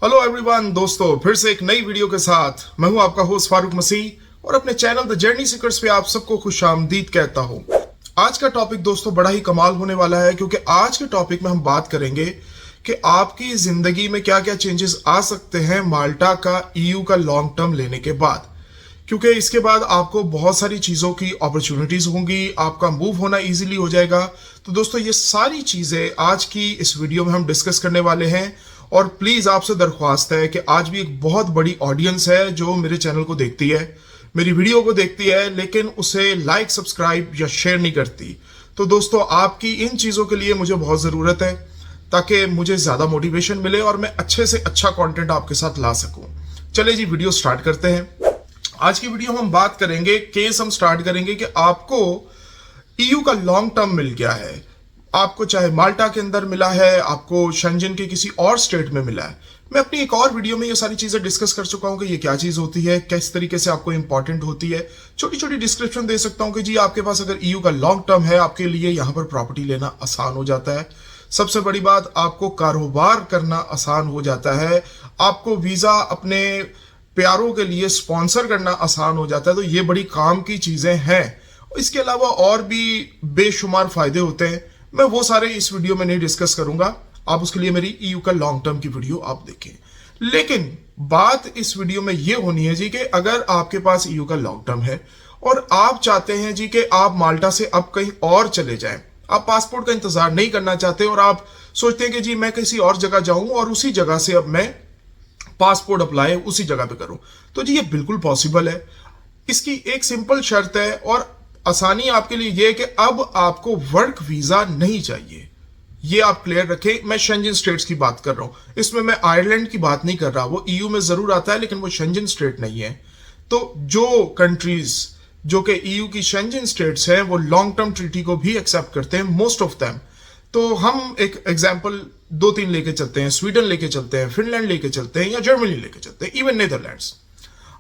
Hello everyone दोस्तों, फिर से एक नई वीडियो के साथ मैं हूं आपका होस्ट फारूक मसीह और अपने चैनल द जर्नी सीकर्स पे आप सबको खुशामदीद कहता हूं। आज का टॉपिक दोस्तों बड़ा ही कमाल होने वाला है, क्योंकि आज के टॉपिक में हम बात करेंगे कि आपकी जिंदगी में क्या क्या चेंजेस आ सकते हैं माल्टा का ईयू का लॉन्ग टर्म लेने के बाद। क्योंकि इसके बाद आपको बहुत सारी चीज़ों की अपॉर्चुनिटीज़ होंगी, आपका मूव होना इजीली हो जाएगा। तो दोस्तों ये सारी चीज़ें आज की इस वीडियो में हम डिस्कस करने वाले हैं। और प्लीज़ आपसे दरख्वास्त है कि आज भी एक बहुत बड़ी ऑडियंस है जो मेरे चैनल को देखती है, मेरी वीडियो को देखती है, लेकिन उसे लाइक, सब्सक्राइब या शेयर नहीं करती। तो दोस्तों आपकी इन चीज़ों के लिए मुझे बहुत ज़रूरत है ताकि मुझे ज़्यादा मोटिवेशन मिले और मैं अच्छे से अच्छा कंटेंट आपके साथ ला सकूं। चलिए जी वीडियो स्टार्ट करते हैं। आज की वीडियो में हम बात करेंगे, केस हम स्टार्ट करेंगे कि आपको ईयू का लॉन्ग टर्म मिल गया है। आपको चाहे माल्टा के अंदर मिला है, आपको शेंजन के किसी और स्टेट में मिला है। मैं अपनी एक और वीडियो में ये सारी चीज़ें डिस्कस कर चुका हूं कि ये क्या चीज़ होती है, किस तरीके से आपको इंपॉर्टेंट होती है। छोटी छोटी डिस्क्रिप्शन दे सकता हूं कि जी आपके पास अगर ईयू का लॉन्ग टर्म है, आपके लिए यहां पर प्रॉपर्टी लेना आसान हो जाता है। सबसे बड़ी बात, आपको कारोबार करना आसान हो जाता है, आपको वीज़ा अपने प्यारों के लिए स्पॉन्सर करना आसान हो जाता है। तो ये बड़ी काम की चीज़ें हैं। इसके अलावा और भी बेशुमार फायदे होते हैं, मैं वो सारे इस वीडियो में नहीं डिस्कस करूंगा। आप उसके लिए मेरी ईयू का लॉन्ग टर्म की वीडियो आप देखें। लेकिन बात इस वीडियो में ये होनी है जी कि अगर आपके पास ईयू का लॉन्ग टर्म है और आप चाहते हैं जी कि आप माल्टा से अब कहीं और चले जाएं, आप पासपोर्ट का इंतजार नहीं करना चाहते और आप सोचते हैं कि जी मैं किसी और जगह जाऊं और उसी जगह से अब मैं पासपोर्ट अप्लाई उसी जगह पे करूं, तो जी ये बिल्कुल पॉसिबल है। इसकी एक सिंपल शर्त है और आसानी आपके लिए यह है कि अब आपको वर्क वीजा नहीं चाहिए। ये आप क्लियर रखें। मैं शेंजन स्टेट्स की बात कर रहा हूं, इसमें मैं आयरलैंड की बात नहीं कर रहा। वो ईयू में जरूर आता है लेकिन वो शेंजन स्टेट नहीं है। तो जो कंट्रीज जो कि ईयू की शेंजन स्टेट्स हैं वो लॉन्ग टर्म ट्रीटी को भी एक्सेप्ट करते हैं, मोस्ट ऑफ देम। तो हम एक एग्जाम्पल 2-3 लेके चलते हैं, स्वीडन लेके चलते हैं, फिनलैंड लेके चलते हैं या जर्मनी लेके चलते हैं, इवन नेदरलैंड्स।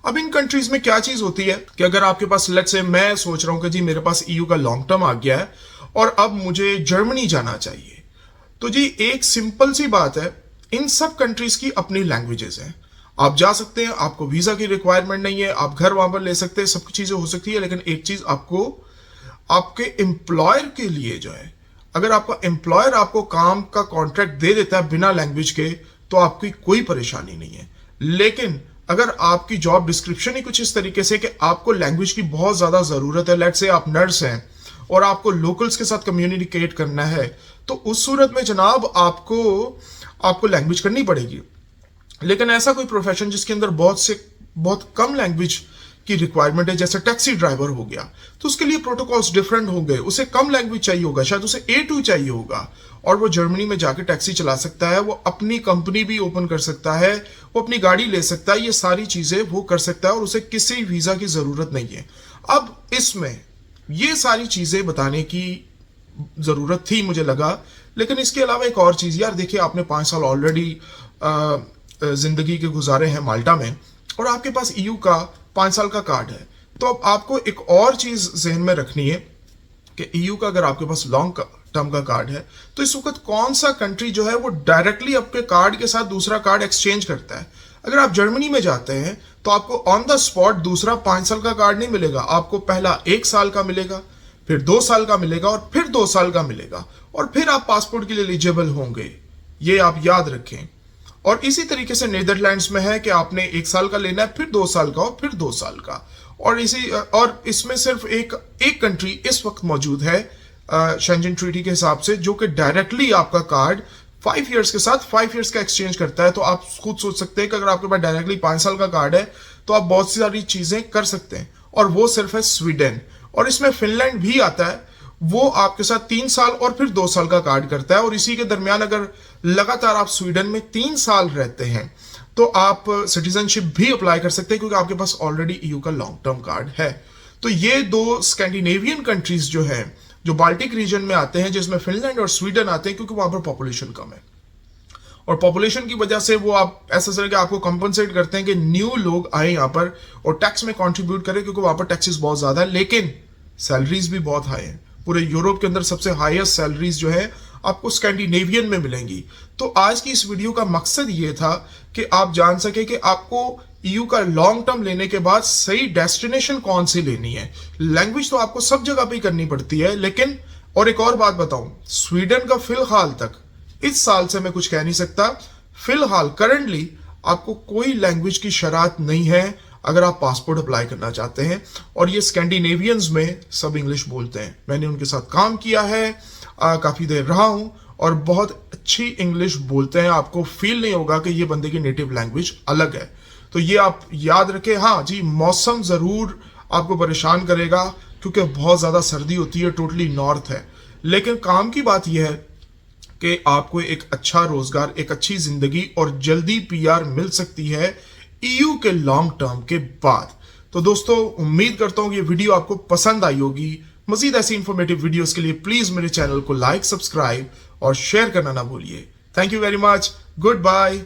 अब इन कंट्रीज में क्या चीज होती है कि अगर आपके पास, लेट्स से मैं सोच रहा हूं कि जी मेरे पास ईयू का लॉन्ग टर्म आ गया है और अब मुझे जर्मनी जाना चाहिए, तो जी एक सिंपल सी बात है, इन सब कंट्रीज की अपनी लैंग्वेजेस हैं। आप जा सकते हैं, आपको वीजा की रिक्वायरमेंट नहीं है, आप घर वहां पर ले सकते हैं, सब चीजें हो सकती है। लेकिन एक चीज आपको आपके एम्प्लॉयर के लिए जो है, अगर आपका एम्प्लॉयर आपको काम का कॉन्ट्रैक्ट दे देता है बिना लैंग्वेज के, तो आपकी कोई परेशानी नहीं है। लेकिन अगर आपकी जॉब डिस्क्रिप्शन ही कुछ इस तरीके से कि आपको लैंग्वेज की बहुत ज्यादा जरूरत है, लेट्स से आप नर्स हैं और आपको लोकल्स के साथ कम्युनिकेट करना है, तो उस सूरत में जनाब आपको लैंग्वेज करनी पड़ेगी। लेकिन ऐसा कोई प्रोफेशन जिसके अंदर बहुत कम लैंग्वेज की रिक्वायरमेंट है, जैसे टैक्सी ड्राइवर हो गया, तो उसके लिए प्रोटोकॉल्स डिफरेंट होंगे, उसे कम लैंग्वेज चाहिए होगा, शायद उसे A2 चाहिए होगा, और वो जर्मनी में जाके टैक्सी चला सकता है, वो अपनी कंपनी भी ओपन कर सकता है, वो अपनी गाड़ी ले सकता है, ये सारी चीजें वो कर सकता है और उसे किसी वीजा की जरूरत नहीं है। अब इसमें ये सारी चीजें बताने की जरूरत थी मुझे लगा। लेकिन इसके अलावा एक और चीज, यार देखिए आपने 5 साल ऑलरेडी जिंदगी के गुजारे हैं माल्टा में और आपके पास ईयू का 5 साल का कार्ड है, तो अब आपको एक और चीज जहन में रखनी है कि ईयू का अगर आपके पास लॉन्ग टर्म का कार्ड है, तो इस वक्त कौन सा कंट्री जो है वो डायरेक्टली आपके कार्ड के साथ दूसरा कार्ड एक्सचेंज करता है। अगर आप जर्मनी में जाते हैं तो आपको ऑन द स्पॉट दूसरा 5 साल का कार्ड नहीं मिलेगा, आपको पहला 1 साल का मिलेगा, फिर 2 साल का मिलेगा और फिर 2 साल का मिलेगा, और फिर आप पासपोर्ट के लिए एलिजिबल होंगे। ये आप याद रखें। और इसी तरीके से नीदरलैंड्स में है कि आपने 1 साल का लेना है, फिर 2 साल का और फिर 2 साल का। और इसमें सिर्फ एक कंट्री इस वक्त मौजूद है शेंजन ट्रीटी के हिसाब से, जो कि डायरेक्टली आपका कार्ड 5 इयर्स के साथ 5 इयर्स का एक्सचेंज करता है। तो आप खुद सोच सकते हैं कि अगर आपके पास डायरेक्टली 5 साल का कार्ड है तो आप बहुत सारी चीजें कर सकते हैं, और वो सिर्फ है स्वीडन। और इसमें फिनलैंड भी आता है, वो आपके साथ 3 साल और फिर 2 साल का कार्ड करता है। और इसी के दरमियान अगर लगातार आप स्वीडन में 3 साल रहते हैं तो आप सिटीजनशिप भी अप्लाई कर सकते हैं, क्योंकि आपके पास ऑलरेडी ईयू का लॉन्ग टर्म कार्ड है। तो ये 2 स्कैंडिनेवियन कंट्रीज जो हैं, जो बाल्टिक रीजन में आते हैं, जिसमें फिनलैंड और स्वीडन आते हैं, क्योंकि वहां पर पॉपुलेशन कम है और पॉपुलेशन की वजह से वो आप ऐसा तरह के आपको कंपनसेट करते हैं कि न्यू लोग आए यहाँ पर और टैक्स में कंट्रीब्यूट करें, क्योंकि वहां पर टैक्सेस बहुत ज्यादा है, लेकिन सैलरीज भी बहुत हाई है। पूरे यूरोप के अंदर सबसे हाईएस्ट सैलरीज जो है आपको स्कैंडिनेवियन में मिलेंगी। तो आज की इस वीडियो का मकसद ये था कि आप जान सके कि आपको ईयू का लॉन्ग टर्म लेने के बाद सही डेस्टिनेशन कौन सी लेनी है। लैंग्वेज तो आपको सब जगह पे करनी पड़ती है, लेकिन और एक और बात बताऊं, स्वीडन का फिलहाल तक इस साल से मैं कुछ कह नहीं सकता, फिलहाल करंटली आपको कोई लैंग्वेज की शरात नहीं है अगर आप पासपोर्ट अप्लाई करना चाहते हैं। और ये स्कैंडिनेवियंस में सब इंग्लिश बोलते हैं, मैंने उनके साथ काम किया है, काफ़ी देर रहा हूं और बहुत अच्छी इंग्लिश बोलते हैं। आपको फील नहीं होगा कि ये बंदे की नेटिव लैंग्वेज अलग है। तो ये आप याद रखें। हाँ जी, मौसम ज़रूर आपको परेशान करेगा क्योंकि बहुत ज़्यादा सर्दी होती है, टोटली नॉर्थ है, लेकिन काम की बात यह है कि आपको एक अच्छा रोजगार, एक अच्छी जिंदगी और जल्दी पीआर मिल सकती है ईयू के लॉन्ग टर्म के बाद। तो दोस्तों, उम्मीद करता हूं कि ये वीडियो आपको पसंद आई होगी। मजीद ऐसी इंफॉर्मेटिव वीडियोस के लिए प्लीज मेरे चैनल को लाइक, सब्सक्राइब और शेयर करना ना भूलिए। Thank you very much. Good bye.